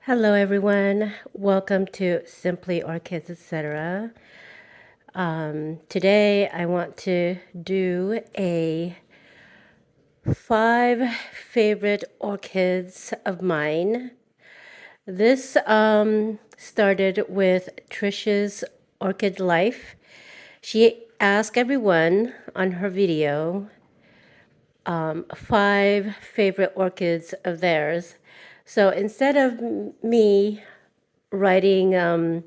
Hello everyone, welcome to Simply Orchids, etc. Today I want to do a 5 favorite orchids of mine. This started with Trisha's Orchid Life. She asked everyone on her video 5 favorite orchids of theirs. So instead of me writing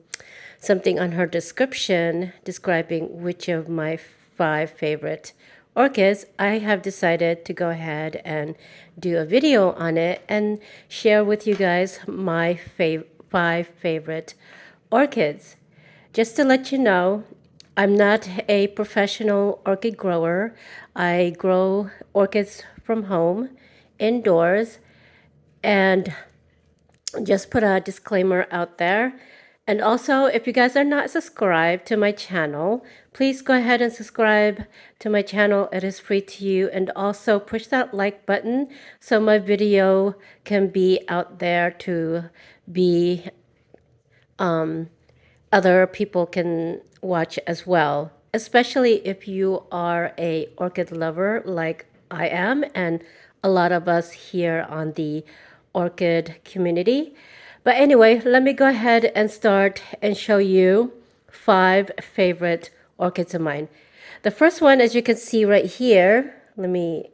something on her description describing which of my 5 favorite orchids, I have decided to go ahead and do a video on it and share with you guys my 5 favorite orchids. Just to let you know, I'm not a professional orchid grower. I grow orchids from home, indoors, and just put a disclaimer out there. And also, if you guys are not subscribed to my channel, please go ahead and subscribe to my channel. It is free to you. And also push that like button so my video can be out there to be other people can watch as well, especially if you are a orchid lover like I am and a lot of us here on the orchid community. But anyway, let me go ahead and start and show you 5 favorite orchids of mine. The first one, as you can see right here, let me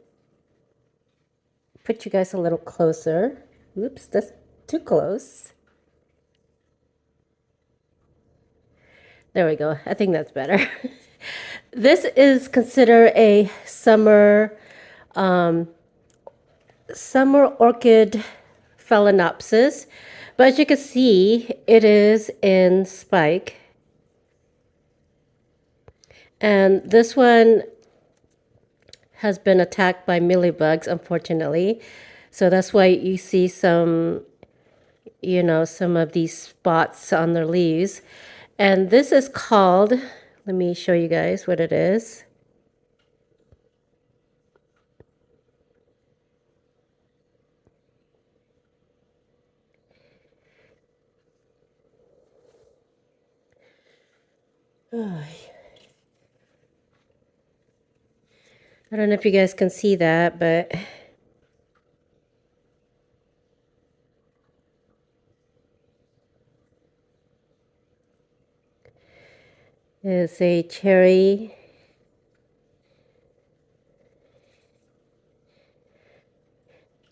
put you guys a little closer. Oops, that's too close. There we go. I think that's better. This is considered a summer orchid Phalaenopsis, but as you can see, it is in spike. And this one has been attacked by mealybugs, unfortunately. So that's why you see some of these spots on their leaves. And this is called, let me show you guys what it is. Oh, I don't know if you guys can see that, but it's a cherry.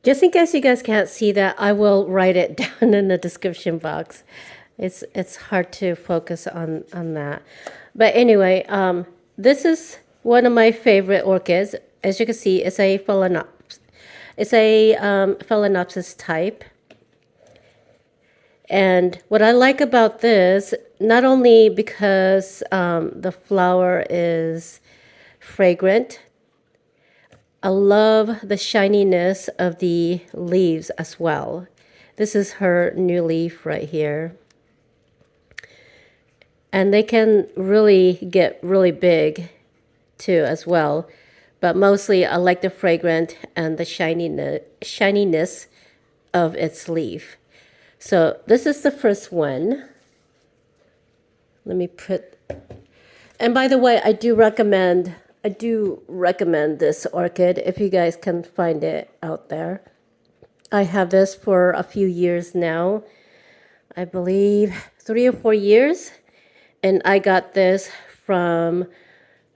Just in case you guys can't see that, I will write it down in the description box. It's hard to focus on that. But anyway, this is one of my favorite orchids. As you can see, it's a Phalaenopsis. It's a Phalaenopsis type. And what I like about this, not only because the flower is fragrant, I love the shininess of the leaves as well. This is her new leaf right here. And they can really get really big too as well. But mostly I like the fragrant and the shininess of its leaf. So this is the first one. Let me put, and by the way, I do recommend this orchid if you guys can find it out there. I have this for a few years now. I believe 3 or 4 years. And I got this from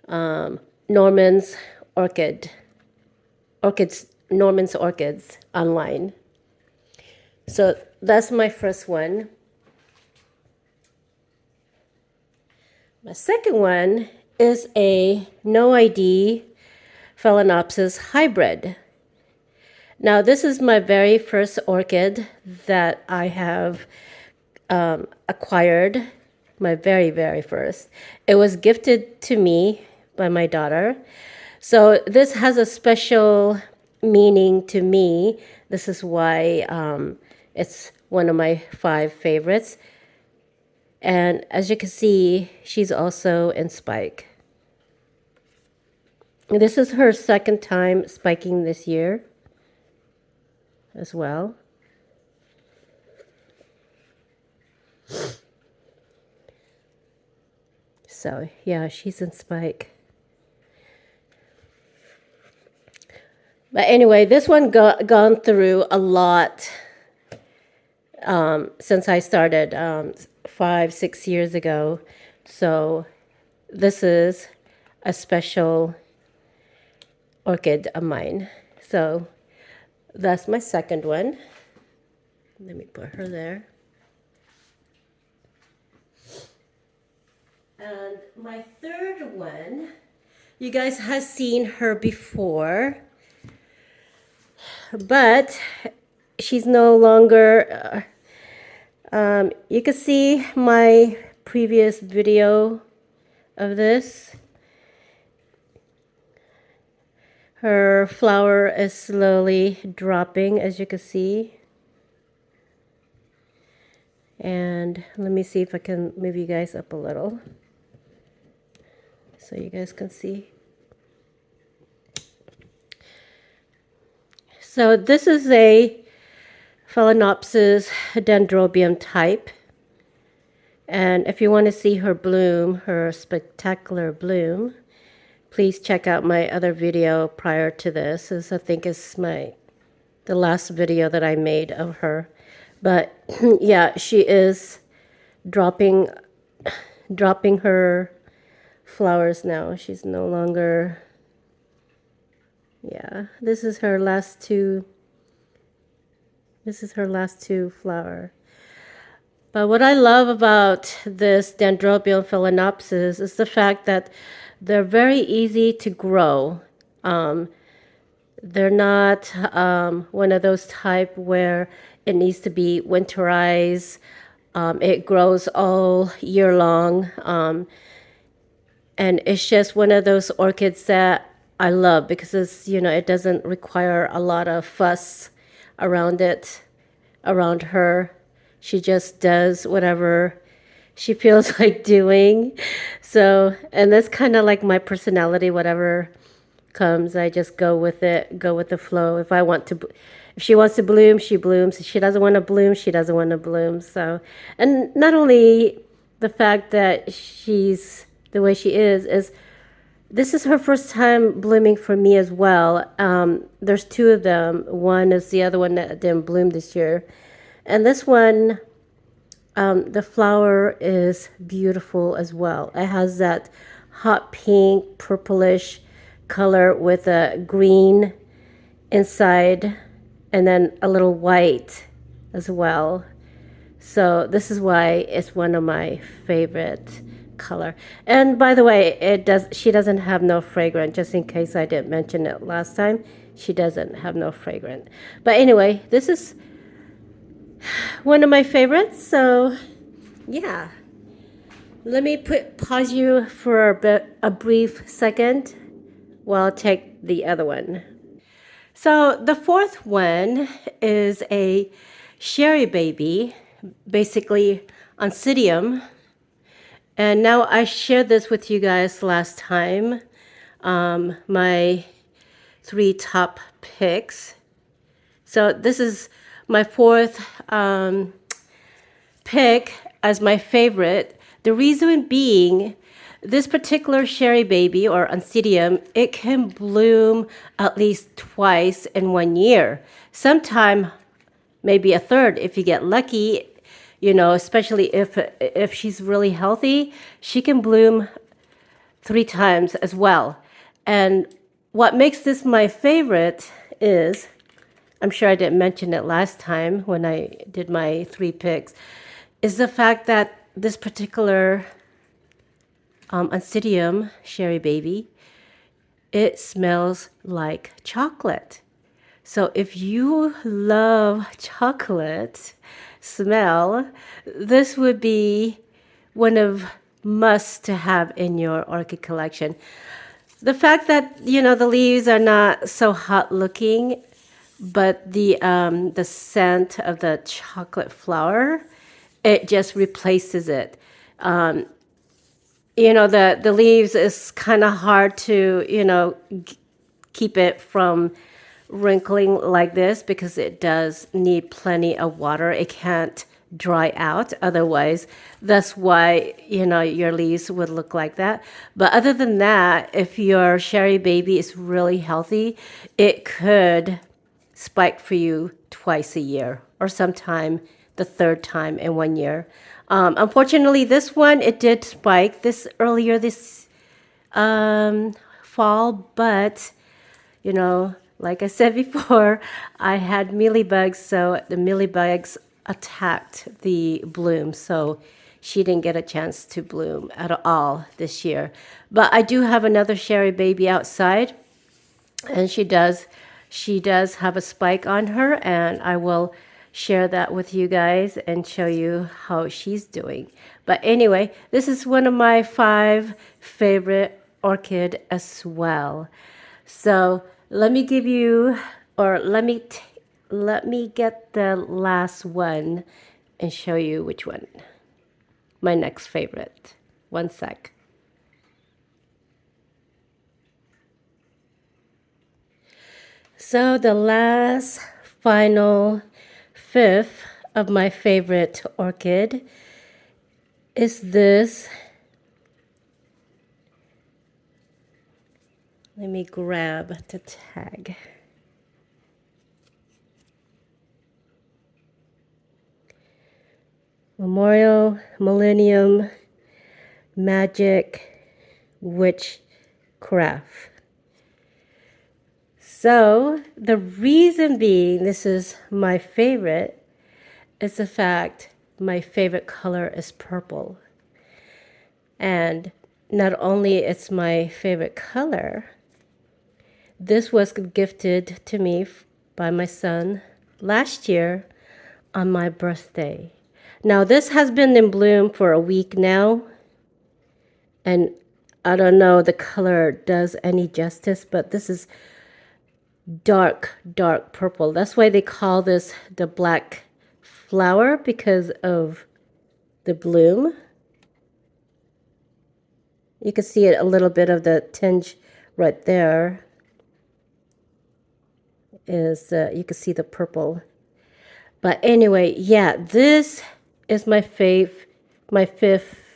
Norman's Orchids online. So that's my first one. My second one is a no ID Phalaenopsis hybrid. Now this is my very first orchid that I have acquired, my very, very first. It was gifted to me by my daughter. So this has a special meaning to me. This is why it's one of my 5 favorites. And as you can see, she's also in spike. This is her second time spiking this year as well. So yeah, she's in spike. But anyway, this one gone through a lot since I started 5-6 years ago. So this is a special orchid of mine. So that's my second one. Let me put her there. And my third one, you guys have seen her before, but she's no longer, you can see my previous video of this. Her flower is slowly dropping, as you can see. And let me see if I can move you guys up a little so you guys can see. So this is a Phalaenopsis Dendrobium type. And if you want to see her bloom, her spectacular bloom, please check out my other video prior to this. This I think is the last video that I made of her. But yeah, she is dropping her flowers now. She's no longer, yeah, this is her last two flower. But what I love about this Dendrobium Phalaenopsis is the fact that they're very easy to grow. They're not one of those type where it needs to be winterized. It grows all year long. And it's just one of those orchids that I love because it's, it doesn't require a lot of fuss around her. She just does whatever she feels like doing. So, and that's kind of like my personality, whatever comes, I just go with it, go with the flow. If she wants to bloom, she blooms. If she doesn't want to bloom, she doesn't want to bloom. So, and not only the fact that she's the way she is this is her first time blooming for me as well. There's two of them. One is the other one that didn't bloom this year. And this one, the flower is beautiful as well. It has that hot pink, purplish color with a green inside and then a little white as well. So this is why it's one of my favorite color. And by the way, she doesn't have no fragrance, just in case I didn't mention it last time. She doesn't have no fragrance. But anyway, this is one of my favorites. So yeah, let me pause you for a brief second while I take the other one. So the fourth one is a Sherri Baby, basically Oncidium. And now I shared this with you guys last time, my 3 top picks. So this is my fourth pick as my favorite. The reason being, this particular Sherri Baby or Oncidium, it can bloom at least twice in 1 year. Sometime maybe a third if you get lucky. Especially if she's really healthy, she can bloom 3 times as well. And what makes this my favorite is, I'm sure I didn't mention it last time when I did my 3 picks, is the fact that this particular Oncidium Sherri Baby, it smells like chocolate. So if you love chocolate smell, this would be one of must to have in your orchid collection. The fact that the leaves are not so hot looking, but the scent of the chocolate flower, it just replaces it. The leaves is kind of hard to keep it from wrinkling like this because it does need plenty of water. It can't dry out. Otherwise, that's why, you know, your leaves would look like that. But other than that, if your Sherri Baby is really healthy, it could spike for you twice a year or sometime the third time in 1 year. Unfortunately, this one, it did spike this earlier this fall, but you know, like I said before, I had mealybugs, so the mealybugs attacked the bloom, so she didn't get a chance to bloom at all this year. But I do have another Sherri Baby outside, and she does have a spike on her, and I will share that with you guys and show you how she's doing. But anyway, this is one of my 5 favorite orchid as well. So let me give you, or let me get the last one and show you which one. My next favorite. One sec. So the last, final, 5th of my favorite orchid is this. Let me grab the tag. Memorial Millennium Magic Witchcraft. So the reason being this is my favorite is the fact my favorite color is purple. And not only it's my favorite color, this was gifted to me by my son last year on my birthday. Now this has been in bloom for a week now, and I don't know the color does any justice, but this is dark, dark purple. That's why they call this the black flower, because of the bloom. You can see it a little bit of the tinge right there. Is you can see the purple. But anyway, yeah, this is my 5th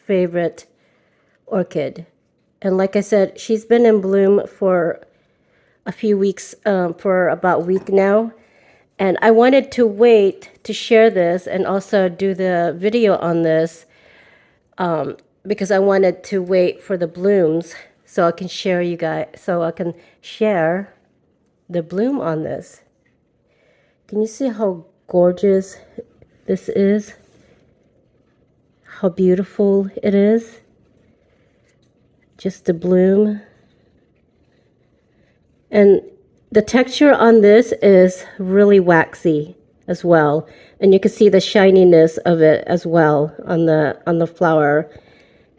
favorite orchid. And like I said, she's been in bloom for a few weeks, for about a week now. And I wanted to wait to share this and also do the video on this, because I wanted to wait for the blooms so I can share the bloom on this. Can you see how gorgeous this is? How beautiful it is? Just the bloom. And the texture on this is really waxy as well. And you can see the shininess of it as well on the flower.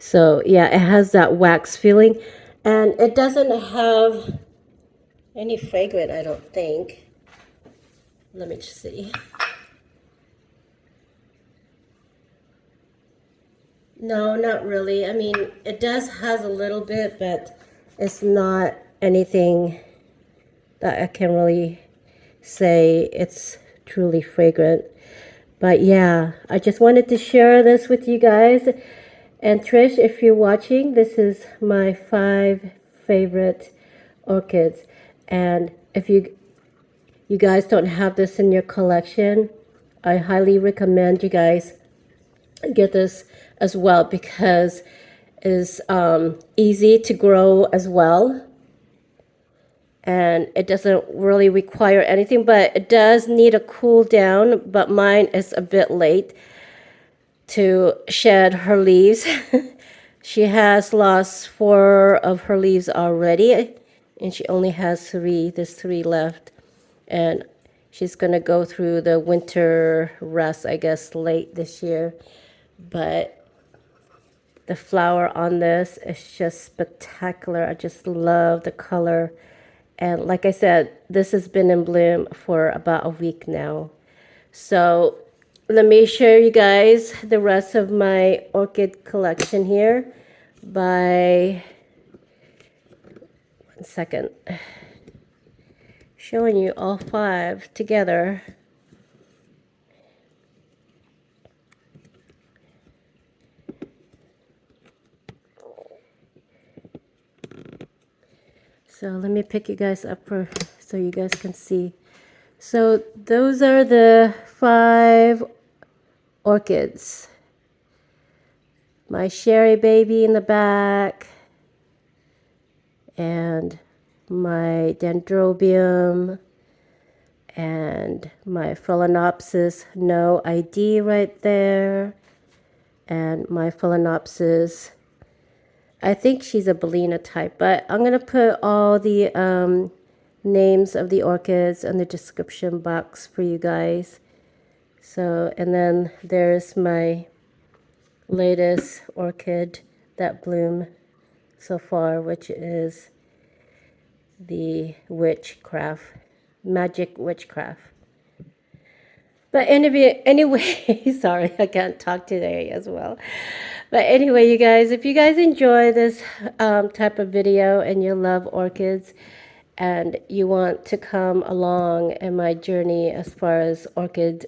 So yeah, it has that wax feeling. And it doesn't have any fragrance, I don't think. Let me just see. No, not really. I mean, it does has a little bit, but it's not anything that I can really say it's truly fragrant. But yeah, I just wanted to share this with you guys. And Trish, if you're watching, this is my 5 favorite orchids. And if you guys don't have this in your collection, I highly recommend you guys get this as well, because it's easy to grow as well. And it doesn't really require anything, but it does need a cool down. But mine is a bit late to shed her leaves. She has lost 4 of her leaves already, and she only has 3. There's 3 left, and she's gonna go through the winter rest, I guess, late this year. But the flower on this is just spectacular. I just love the color. And like I said, this has been in bloom for about a week now. So let me show you guys the rest of my orchid collection here by, one second, showing you all 5 together. So let me pick you guys up so you guys can see. So those are the 5 orchids. My Sherri Baby in the back, and my Dendrobium, and my Phalaenopsis, no ID right there, and my Phalaenopsis. I think she's a Bellina type, but I'm going to put all the names of the orchids in the description box for you guys. So, and then there's my latest orchid that bloomed so far, which is the Witchcraft, Magic Witchcraft. But anyway, sorry, I can't talk today as well. But anyway, you guys, if you guys enjoy this type of video and you love orchids and you want to come along in my journey as far as orchid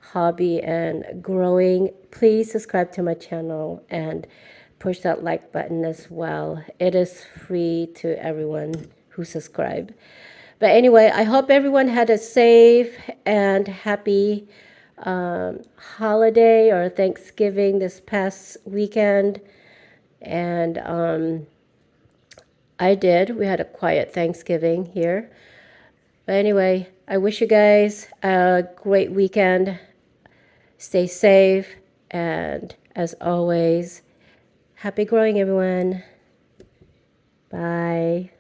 hobby and growing, please subscribe to my channel and push that like button as well. It is free to everyone who subscribe. But anyway, I hope everyone had a safe and happy holiday or Thanksgiving this past weekend. And I did. We had a quiet Thanksgiving here. But anyway, I wish you guys a great weekend. Stay safe. And as always, happy growing, everyone. Bye.